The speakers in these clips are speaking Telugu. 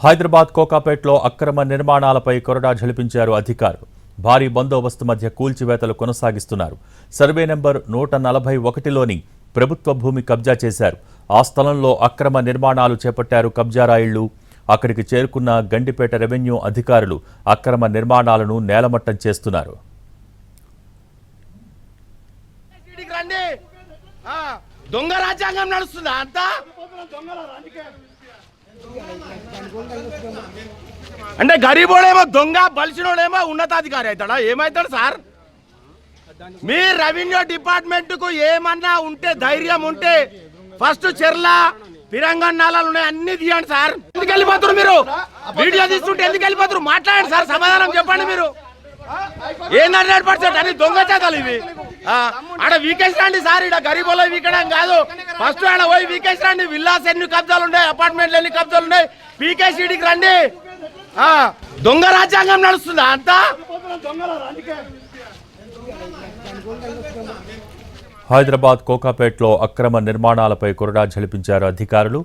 హైదరాబాద్ కోకాపేట్లో అక్రమ నిర్మాణాలపై కొరడా ఝళిపించారు అధికారులు. భారీ బందోబస్తు మధ్య కూల్చివేతలు కొనసాగిస్తున్నారు. సర్వే నెంబర్ 141లోని ప్రభుత్వ భూమి కబ్జా చేశారు. ఆ స్థలంలో అక్రమ నిర్మాణాలు చేపట్టారు కబ్జారాయిళ్లు. అక్కడికి చేరుకున్న గండిపేట రెవెన్యూ అధికారులు అక్రమ నిర్మాణాలను నేలమట్టం చేస్తున్నారు. దొంగ రాజ్యాంగం నడుస్తుందా అంతా? అంటే గరీబోడేమో దొంగ, బలిసినోడేమో ఉన్నతాధికారి అవుతాడా? ఏమవుతాడు సార్? మీ రెవెన్యూ డిపార్ట్మెంట్ కు ఏమన్నా ఉంటే, ధైర్యం ఉంటే ఫస్ట్ చెర్ల పిరంగన్నాలు ఉన్నాయి అన్ని తీయండి సార్. ఎందుకు వెళ్ళిపోతారు మీరు? వీడియో తీస్తుంటే ఎందుకు వెళ్ళిపోతారు? మాట్లాడండి సార్, సమాధానం చెప్పండి. మీరు ఏంటంటే అని దొంగ చేతాలు ఇవి. ఆడ వీకేసి రండి సార్, ఇక్కడ గరీబోలో వీకడం కాదు. ఫస్ట్ ఆడ పోయి వీకేసి రండి. విల్లాస్ ఎన్ని కబ్జాలు ఉన్నాయి, అపార్ట్మెంట్లు ఎన్ని కబ్జాలు ఉన్నాయి, పీకేసీడికి రండి. దొంగ రాజ్యాంగం నడుస్తుందా అంతా? హైదరాబాద్ కోకాపేట్లో అక్రమ నిర్మాణాలపై కొరడా ఝళిపించారు అధికారులు.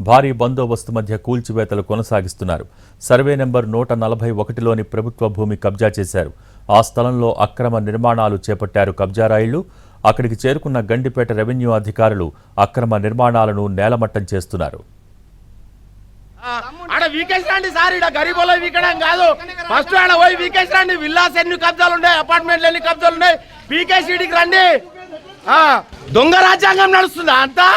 భారీ బందోబస్తు మధ్య కూల్చివేతలు కొనసాగిస్తున్నారు. సర్వే నెంబర్ 141లోని ప్రభుత్వ భూమి కబ్జా చేశారు. ఆ స్థలంలో అక్రమ నిర్మాణాలు చేపట్టారు కబ్జారాయిళ్లు. అక్కడికి చేరుకున్న గండిపేట రెవెన్యూ అధికారులు అక్రమ నిర్మాణాలను నేలమట్టం చేస్తున్నారు. ఆడ వీకేసి రండి సార్, ఇక్కడ గరీబోలో వీకడం కాదు. ఫస్ట్ ఆడ పోయి వీకేసి రండి. విల్లాస్ ఎన్ని కబ్జాలు ఉన్నాయి, అపార్ట్మెంట్లు ఎన్ని కబ్జాలు ఉన్నాయి, పీకేసీడికి రండి. దొంగ రాజ్యాంగం నడుస్తుందా అంతా?